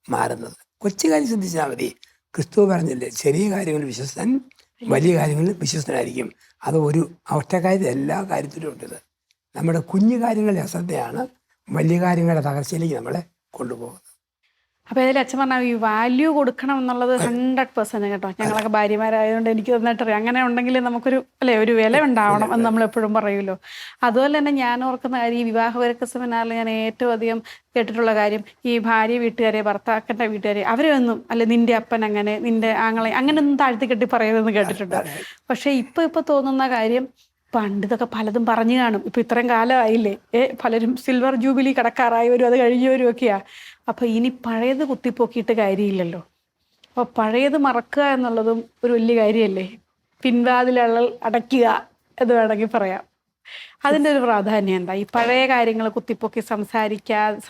മാറുന്നത്. കൊച്ചു കാര്യം ശ്രദ്ധിച്ചാൽ മതി. ക്രിസ്തു പറഞ്ഞില്ലേ, ചെറിയ കാര്യങ്ങളിൽ വിശ്വസ്തൻ, വലിയ കാര്യങ്ങളിൽ വിശ്വസ്തനായിരിക്കും. അത് ഒരു ഒറ്റ കാര്യത്തിൽ എല്ലാ കാര്യത്തിലും ഉണ്ടത്. നമ്മുടെ കുഞ്ഞു കാര്യങ്ങളുടെ അശ്രദ്ധയാണ് വലിയ കാര്യങ്ങളുടെ തകർച്ചയിലേക്ക് നമ്മളെ കൊണ്ടുപോകുന്നത്. അപ്പോൾ ഇതിൽ അച്ഛൻ പറഞ്ഞാൽ ഈ വാല്യൂ കൊടുക്കണം എന്നുള്ളത് 100% കേട്ടോ. ഞങ്ങളൊക്കെ ഭാര്യമാരായതുകൊണ്ട് എനിക്ക് നന്നായിട്ടറിയാം. അങ്ങനെ ഉണ്ടെങ്കിൽ നമുക്കൊരു ഒരു വില ഉണ്ടാവണം എന്ന് നമ്മൾ എപ്പോഴും പറയുമല്ലോ. അതുപോലെ തന്നെ ഞാൻ ഓർക്കുന്ന കാര്യം, ഈ വിവാഹപരക്ക സെമിനാറിൽ ഞാൻ ഏറ്റവും അധികം കേട്ടിട്ടുള്ള കാര്യം, ഈ ഭാര്യ വീട്ടുകാരെ, ഭർത്താക്കൻ്റെ വീട്ടുകാരെ, അവരൊന്നും നിൻ്റെ അപ്പൻ അങ്ങനെ, നിൻ്റെ ആങ്ങളെ അങ്ങനെയൊന്നും താഴ്ത്തി കെട്ടി പറയരുതെന്ന് കേട്ടിട്ടുണ്ട്. പക്ഷേ ഇപ്പോൾ തോന്നുന്ന കാര്യം, പണ്ട് ഇതൊക്കെ പലതും പറഞ്ഞു കാണും. ഇപ്പം ഇത്രയും കാലമായില്ലേ, പലരും സിൽവർ ജൂബിലി കടക്കാറായവരും അത് കഴിഞ്ഞവരും ഒക്കെയാണ്. അപ്പോൾ ഇനി പഴയത് കുത്തിപ്പൊക്കിയിട്ട് കാര്യമില്ലല്ലോ. അപ്പോൾ പഴയത് മറക്കുക എന്നുള്ളതും ഒരു വലിയ കാര്യമല്ലേ. പിൻവാതിലുകൾ അടയ്ക്കുക എന്ന് വേണമെങ്കിൽ പറയാം. അതിൻ്റെ ഒരു പ്രാധാന്യം എന്താ? ഈ പഴയ കാര്യങ്ങൾ കുത്തിപ്പൊക്കി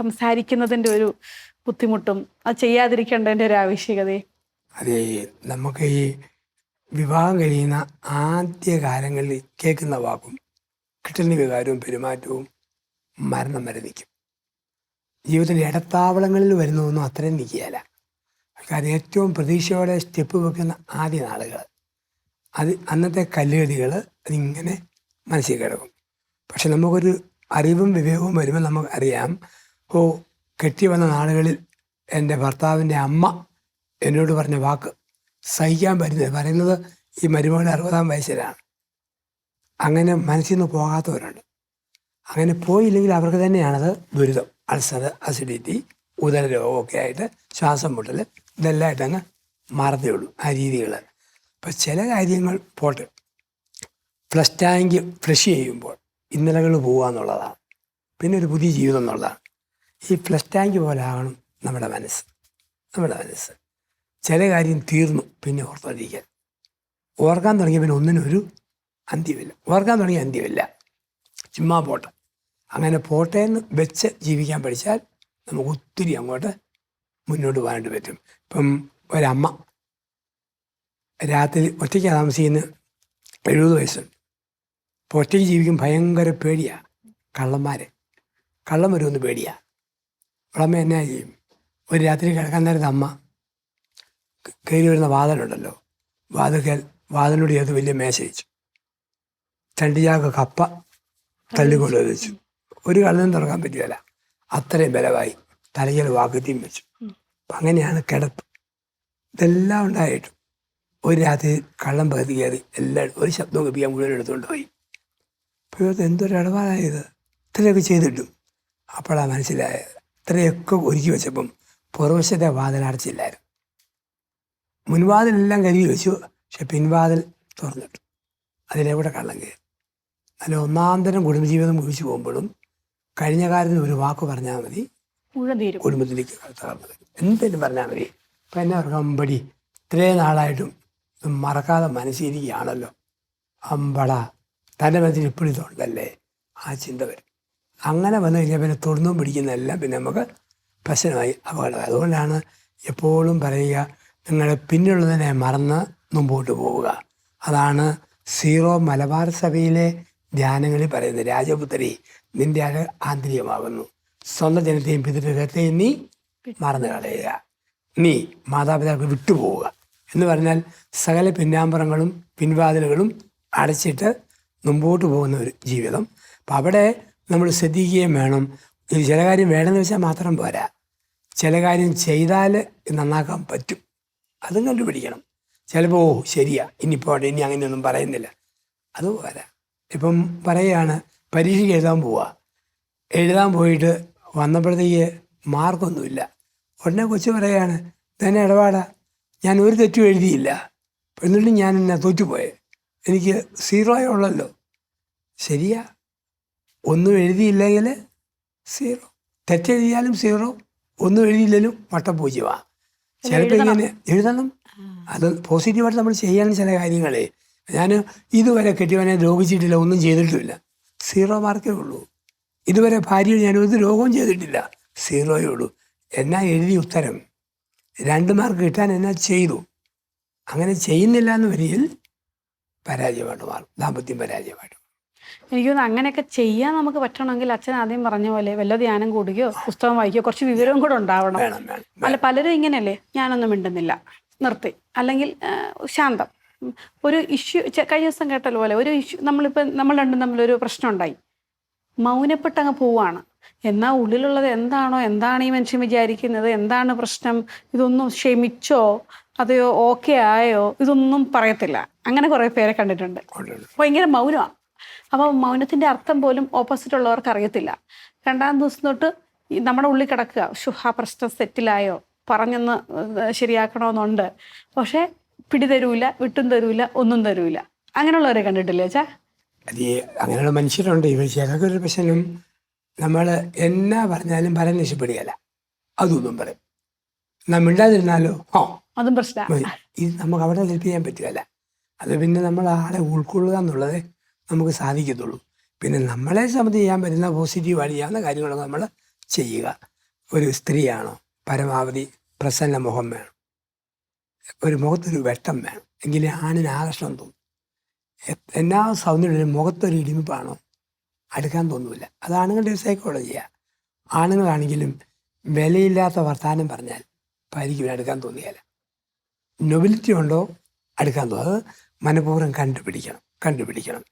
സംസാരിക്കുന്നതിൻ്റെ ഒരു ബുദ്ധിമുട്ടും അത് ചെയ്യാതിരിക്കേണ്ടതിൻ്റെ ഒരു ആവശ്യകതയെ. അതെ, നമുക്ക് ഈ വിവാഹം കഴിയുന്ന ആദ്യ കാലങ്ങളിൽ കേൾക്കുന്ന വാക്കും കിട്ടുന്ന വികാരവും പെരുമാറ്റവും മരണം വരെ നിൽക്കും. ജീവിതത്തിൻ്റെ ഇടത്താവളങ്ങളിൽ വരുന്നതൊന്നും അത്രയും നിൽക്കുകയില്ല. കാരണം ഏറ്റവും പ്രതീക്ഷയോടെ സ്റ്റെപ്പ് വെക്കുന്ന ആദ്യ നാളുകൾ, അത് അന്നത്തെ കല്ലുകടികൾ അതിങ്ങനെ മനസ്സിൽ കിടക്കും. പക്ഷെ നമുക്കൊരു അറിവും വിവേകവും വരുമ്പോൾ നമുക്ക് അറിയാം, കെട്ടി വന്ന നാളുകളിൽ എൻ്റെ ഭർത്താവിൻ്റെ അമ്മ എന്നോട് പറഞ്ഞ വാക്ക് സഹിക്കാൻ പറയുന്നത് ഈ മരുമകളുടെ 60-ാം വയസ്സിലാണ്. അങ്ങനെ മനസ്സിൽ നിന്ന് പോകാത്തവരുണ്ട്. അങ്ങനെ പോയില്ലെങ്കിൽ അവർക്ക് തന്നെയാണത് ദുരിതം. അൾസർ, അസിഡിറ്റി, ഉദരരോഗമൊക്കെ ആയിട്ട് ശ്വാസം മുട്ടൽ, ഇതെല്ലാമായിട്ട് അങ്ങ് മാറത്തേ ഉള്ളൂ ആ രീതികൾ. അപ്പം ചില കാര്യങ്ങൾ പോട്ടെ, ഫ്ലഷ് ടാങ്ക് ഫ്ലഷ് ചെയ്യുമ്പോൾ ഇന്നലകൾ പോവുക എന്നുള്ളതാണ്, പിന്നെ ഒരു പുതിയ ജീവിതം എന്നുള്ളതാണ്. ഈ ഫ്ലഷ് ടാങ്ക് പോലെ ആകണം നമ്മുടെ മനസ്സ്. ചില കാര്യം തീർന്നു, പിന്നെ ഓർത്തോണ്ടിരിക്കാൻ. ഓർക്കാൻ തുടങ്ങിയ പിന്നെ ഒന്നിനൊരു അന്ത്യമില്ല. ചുമ്മാ പോട്ടെ. അങ്ങനെ പോട്ടേന്ന് വെച്ച് ജീവിക്കാൻ പഠിച്ചാൽ നമുക്ക് ഒത്തിരി അങ്ങോട്ട് മുന്നോട്ട് പോകാനായിട്ട് പറ്റും. ഇപ്പം ഒരമ്മ രാത്രി ഒറ്റയ്ക്ക് താമസിക്കുന്ന 70 വയസ്സുണ്ട്. ഇപ്പോൾ ഒറ്റയ്ക്ക് ജീവിക്കും ഭയങ്കര പേടിയാണ്. കള്ളം വരുമെന്ന് പേടിയാണ്. അവളമ്മ എന്നാ ചെയ്യും? ഒരു രാത്രി കിടക്കാൻ നേരത്തെ അമ്മ കയറി വരുന്ന വാതിലുണ്ടല്ലോ, വാതിലിനോട് ചേർത്ത് വലിയ മേശ വെച്ചു, 2 ചാക്ക് കപ്പ തള്ളിക്കൊണ്ട് വെച്ചു. ഒരു കള്ളനും തുറക്കാൻ പറ്റുകയില്ല, അത്രയും ബലമായി. തലയിൽ വാക്കത്തിയും വെച്ചു. അപ്പം അങ്ങനെയാണ് കിടപ്പ്. ഇതെല്ലാം ഉണ്ടായിട്ടും ഒരു രാത്രി കള്ളം പകുതി കയറി എല്ലാവരും ഒരു ശബ്ദവും കേൾപ്പിക്കാൻ മുഴുവൻ എടുത്തുകൊണ്ട് പോയി. അപ്പോൾ എന്തൊരു ഇടപാടായത്, ഇത്രയൊക്കെ ചെയ്തിട്ടും. അപ്പോഴാണ് മനസ്സിലായത് ഇത്രയൊക്കെ ഒരുക്കി വെച്ചപ്പം പുറവശത്തെ വാതിൽ അടച്ചില്ലായിരുന്നു. മുൻവാതിലെല്ലാം കരുതി വെച്ചു, പക്ഷെ പിൻവാതിൽ തുറന്നിട്ടു. അതിലെവിടെ കള്ളം കയറി? അല്ല, ഒന്നാന്തരം കുടുംബജീവിതം മുഴിച്ചു പോകുമ്പോഴും കഴിഞ്ഞ കാലത്തിന് ഒരു വാക്ക് പറഞ്ഞാൽ മതി, കുടുംബത്തിലേക്ക് തകർന്നു വരും. എന്തെങ്കിലും പറഞ്ഞാൽ മതി. അപ്പം എന്നെ അവർക്ക് അമ്പടി ഇത്രയും നാളായിട്ടും ഇത് മറക്കാതെ മനസ്സിരിക്കുകയാണല്ലോ, അമ്പട തൻ്റെ മനസ്സിൽ ഇപ്പോഴും ഇതുണ്ടല്ലേ, ആ ചിന്ത വരും. അങ്ങനെ വന്നു കഴിഞ്ഞാൽ പിന്നെ തൊടുന്നും പിടിക്കുന്നതെല്ലാം പിന്നെ നമുക്ക് പ്രശ്നമായി, അപകടമായി. അതുകൊണ്ടാണ് എപ്പോഴും പറയുക, നിങ്ങളെ പിന്നുള്ളതിനെ മറന്ന് മുമ്പോട്ട് പോവുക. അതാണ് സീറോ മലബാർ സഭയിലെ ധ്യാനങ്ങളിൽ പറയുന്നത്. രാജപുത്രി, നിന്റെ അഴ ആന്തരികമാകുന്നു, സ്വന്തം ജനത്തെയും പിതൃഗത്തെയും നീ മറന്നു കളയുക, നീ മാതാപിതാക്കൾ വിട്ടുപോവുക എന്ന് പറഞ്ഞാൽ സകല പിന്നാമ്പറങ്ങളും പിൻവാതിലുകളും അടച്ചിട്ട് മുമ്പോട്ട് പോകുന്ന ഒരു ജീവിതം. അപ്പം അവിടെ നമ്മൾ ശ്രദ്ധിക്കുകയും വേണം. ചില കാര്യം വേണമെന്ന് വെച്ചാൽ മാത്രം പോരാ, ചില കാര്യം ചെയ്താൽ നന്നാക്കാൻ പറ്റും, അതും കണ്ടുപിടിക്കണം. ചിലപ്പോൾ ശരിയാ, ഇനിയിപ്പോൾ ഇനി അങ്ങനെയൊന്നും പറയുന്നില്ല, അത് പോരാ. ഇപ്പം പറയുകയാണ്, പരീക്ഷയ്ക്ക് എഴുതാൻ പോയിട്ട് വന്നപ്പോഴത്തേക്ക് മാർക്കൊന്നുമില്ല. ഉടനെ കൊച്ചു പറയുകയാണ്, തന്നെ ഇടപാടാ, ഞാൻ ഒരു തെറ്റും എഴുതിയില്ല, എന്നിട്ടും ഞാൻ എന്നെ തോറ്റുപോയെ, എനിക്ക് 0 ഉള്ളല്ലോ. ശരിയാ, ഒന്നും എഴുതിയില്ലെങ്കിൽ 0, തെറ്റെഴുതിയാലും 0, ഒന്നും എഴുതിയില്ലെങ്കിലും വട്ടപൂജ്യമാണ്. ചിലപ്പോൾ ഇങ്ങനെ എഴുതണം, അത് പോസിറ്റീവായിട്ട് നമ്മൾ ചെയ്യണം ചില കാര്യങ്ങളെ. ഞാൻ ഇതുവരെ കെട്ടിയവനെ ദ്രോഹിച്ചിട്ടില്ല, ഒന്നും ചെയ്തിട്ടുമില്ല, 0 മാർക്കേ ഉള്ളൂ. ഇതുവരെ ഭാര്യയോട് ഞാൻ ഒരു രോഗവും ചെയ്തിട്ടില്ല, 0 ഉള്ളൂ. എന്നാ എഴുതി ഉത്തരം 2 മാർക്ക് കിട്ടാൻ എന്നാ ചെയ്തു? അങ്ങനെ ചെയ്യുന്നില്ല എന്ന് വരിയിൽ പരാജയമായിട്ട് മാറും, ദാമ്പത്യം പരാജയമായിട്ട്. എനിക്ക് തോന്നുന്നു അങ്ങനെയൊക്കെ ചെയ്യാൻ നമുക്ക് പറ്റണമെങ്കിൽ അച്ഛൻ ആദ്യം പറഞ്ഞ പോലെ വല്ല ധ്യാനം കൂടുകയോ പുസ്തകം വായിക്കുകയോ കുറച്ച് വിവരവും കൂടെ ഉണ്ടാവണം. അല്ല, പലരും ഇങ്ങനെയല്ലേ, ഞാനൊന്നും മിണ്ടുന്നില്ല, നിർത്തി, അല്ലെങ്കിൽ ശാന്തം. ഒരു ഇഷ്യൂ കഴിഞ്ഞ ദിവസം കേട്ടല്ലോ പോലെ ഒരു ഇഷ്യൂ, നമ്മൾ രണ്ടും തമ്മിലൊരു പ്രശ്നം ഉണ്ടായി, മൗനപ്പെട്ടങ്ങ് പോവാണ്. എന്നാൽ ഉള്ളിലുള്ളത് എന്താണോ, എന്താണ് ഈ മനുഷ്യൻ വിചാരിക്കുന്നത്, എന്താണ് പ്രശ്നം, ഇതൊന്നും ക്ഷമിച്ചോ അതെയോ ഓക്കെ ആയോ, ഇതൊന്നും പറയത്തില്ല. അങ്ങനെ കുറേ പേരെ കണ്ടിട്ടുണ്ട്. അപ്പോൾ ഇങ്ങനെ മൗനമാണ്. അപ്പോൾ മൗനത്തിൻ്റെ അർത്ഥം പോലും ഓപ്പോസിറ്റ് ഉള്ളവർക്ക് അറിയത്തില്ല. 2-ാം ദിവസം തൊട്ട് നമ്മുടെ ഉള്ളിൽ കിടക്കുക, ആ പ്രശ്നം സെറ്റിലായോ, പറഞ്ഞൊന്ന് ശരിയാക്കണമെന്നുണ്ട്, പക്ഷേ പിടിതരൂല, വിട്ടും തരൂല, ഒന്നും തരൂല. അങ്ങനെയുള്ളവരെ കണ്ടിട്ടില്ലേ അച്ഛാ? അത് അങ്ങനെയുള്ള മനുഷ്യരുണ്ട്. ഇവർ ചിലക്കൊരു പ്രശ്നം, നമ്മൾ എന്നാ പറഞ്ഞാലും പറയാൻ ഇഷ്ടപ്പെടുകയല്ല, അതൊന്നും പറയും. നാം മിണ്ടാതിരുന്നാലോ അതും പ്രശ്നമാണ്. ഇത് നമുക്ക് അവിടെ കൽപ്പിക്കാൻ പറ്റുകയല്ല. അത് പിന്നെ നമ്മൾ ആളെ ഉൾക്കൊള്ളുക എന്നുള്ളത് നമുക്ക് സാധിക്കത്തുള്ളൂ. പിന്നെ നമ്മളെ സംബന്ധിച്ച് ചെയ്യാൻ പറ്റുന്ന പോസിറ്റീവായിട്ട് ചെയ്യാവുന്ന കാര്യങ്ങളൊക്കെ നമ്മൾ ചെയ്യുക. ഒരു സ്ത്രീയാണോ, പരമാവധി പ്രസന്ന മുഖം വേണം, ഒരു മുഖത്തൊരു വെട്ടം വേണം, എങ്കിലേ ആണിന് ആകർഷണം തോന്നും. എന്നാ സൗന്ദര്യം മുഖത്തൊരു ഇടിമിപ്പാണോ, അടുക്കാൻ തോന്നില്ല. അത് ആണുങ്ങളുടെ ഒരു സൈക്കോളജിയാണ്. ആണുങ്ങളാണെങ്കിലും വിലയില്ലാത്ത വർത്തമാനം പറഞ്ഞാൽ ഭാര്യയ്ക്ക് അടുക്കാൻ തോന്നിയാല. നൊബിലിറ്റി ഉണ്ടോ, അടുക്കാൻ തോന്നും. അത് മനഃപൂർവ്വം കണ്ടുപിടിക്കണം.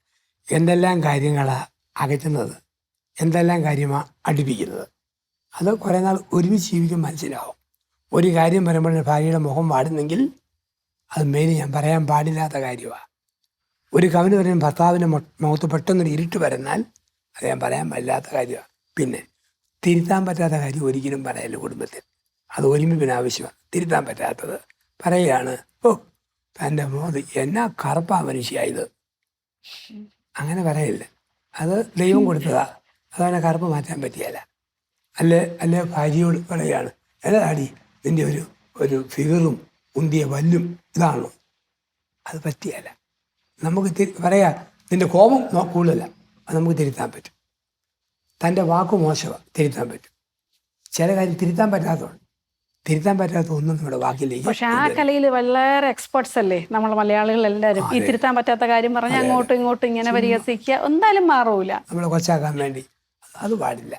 എന്തെല്ലാം കാര്യങ്ങളാണ് അകറ്റുന്നത്, എന്തെല്ലാം കാര്യമാണ് അടുപ്പിക്കുന്നത്. അത് കുറേ നാൾ ഒരുമിച്ച് ജീവിക്കും, മനസ്സിലാവും. ഒരു കാര്യം പറയുമ്പോൾ ഭാര്യയുടെ മുഖം വാടുന്നെങ്കിൽ അത് മെയിൻ ഞാൻ പറയാൻ പാടില്ലാത്ത കാര്യമാണ്. ഒരു കവിന് പറയും ഭർത്താവിൻ്റെ മുഖത്ത് പെട്ടെന്നൊരു ഇരുട്ട് വരുന്നാൽ അത് ഞാൻ പറയാൻ പാടില്ലാത്ത കാര്യമാണ്. പിന്നെ തിരുത്താൻ പറ്റാത്ത കാര്യം ഒരിക്കലും പറയല്ല കുടുംബത്തിൽ. അത് ഒരുമിപ്പിന് ആവശ്യമാണ്. തിരുത്താൻ പറ്റാത്തത് പറയുകയാണ്, തൻ്റെ മുഖത്ത് എന്നാ കറുപ്പാ മനുഷ്യായത്, അങ്ങനെ പറയില്ല. അത് ദൈവം കൊടുത്തതാ, അതവനെ കറുപ്പ് മാറ്റാൻ പറ്റിയല്ല. അല്ലേ ഭാര്യയോട് പറയുകയാണ്, ഏതാടി നിൻ്റെ ഒരു ഫിഗറും ഉന്തിയ വല്ലും ഇതാണോ, അത് പറ്റിയല്ല. നമുക്ക് പറയാ നിൻ്റെ കോപം കൂടുതലല്ല, അത് നമുക്ക് തിരുത്താൻ പറ്റും. തൻ്റെ വാക്ക് മോശമാണ്, തിരുത്താൻ പറ്റും. ചില കാര്യം തിരുത്താൻ പറ്റാത്ത ഒന്നും നമ്മുടെ വാക്കിലേക്ക്. പക്ഷെ ആ കലയിൽ വളരെ എക്സ്പേർട്സ് അല്ലേ നമ്മൾ മലയാളികൾ എല്ലാവരും. ഈ തിരുത്താൻ പറ്റാത്ത കാര്യം പറഞ്ഞാൽ അങ്ങോട്ടും ഇങ്ങോട്ടും ഇങ്ങനെ പരിഹസിക്കുക, എന്തായാലും മാറൂല. നമ്മളെ കൊച്ചാക്കാൻ വേണ്ടി അത് പാടില്ല.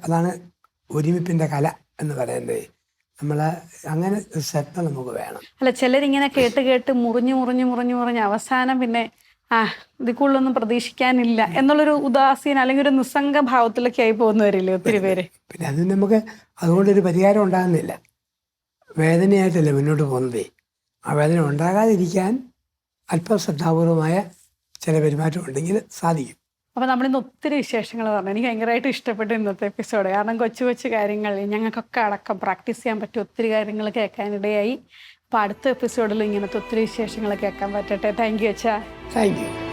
അതാണ് ഒരുമിപ്പിൻ്റെ കല എന്ന് പറയുന്നത്. നമ്മൾ അങ്ങനെ ഒരു ശ്രദ്ധ നമുക്ക് വേണം. അല്ല, ചിലരിങ്ങനെ കേട്ട് മുറിഞ്ഞ് അവസാനം പിന്നെ ഇതിൽ കൂടുതലൊന്നും പ്രതീക്ഷിക്കാനില്ല എന്നുള്ളൊരു ഉദാസീന അല്ലെങ്കിൽ ഒരു നിസ്സംഗ ഭാവത്തിലൊക്കെ ആയി പോകുന്നവരില്ലേ ഒത്തിരി പേര്. പിന്നെ അത് നമുക്ക് അതുകൊണ്ടൊരു പരിഹാരം ഉണ്ടാകുന്നില്ല. വേദനയായിട്ടല്ലേ മുന്നോട്ട് പോകുന്നതേ. ആ വേദന ഉണ്ടാകാതിരിക്കാൻ അല്പം ശ്രദ്ധാപൂർവമായ ചില പെരുമാറ്റം ഉണ്ടെങ്കിൽ സാധിക്കും. അപ്പോൾ നമ്മളിന്ന് ഒത്തിരി വിശേഷങ്ങൾ പറഞ്ഞു. എനിക്ക് ഭയങ്കരമായിട്ട് ഇഷ്ടപ്പെട്ടു ഇന്നത്തെ എപ്പിസോഡ്. കാരണം കൊച്ചു കൊച്ചു കാര്യങ്ങൾ ഞങ്ങൾക്കൊക്കെ അടക്കം പ്രാക്ടീസ് ചെയ്യാൻ പറ്റിയ ഒത്തിരി കാര്യങ്ങൾ കേൾക്കാനിടയായി. അപ്പോൾ അടുത്ത എപ്പിസോഡിൽ ഇങ്ങനത്തെ ഒത്തിരി വിശേഷങ്ങൾ കേൾക്കാൻ പറ്റട്ടെ. താങ്ക് യു അച്ഛാ. Thank you.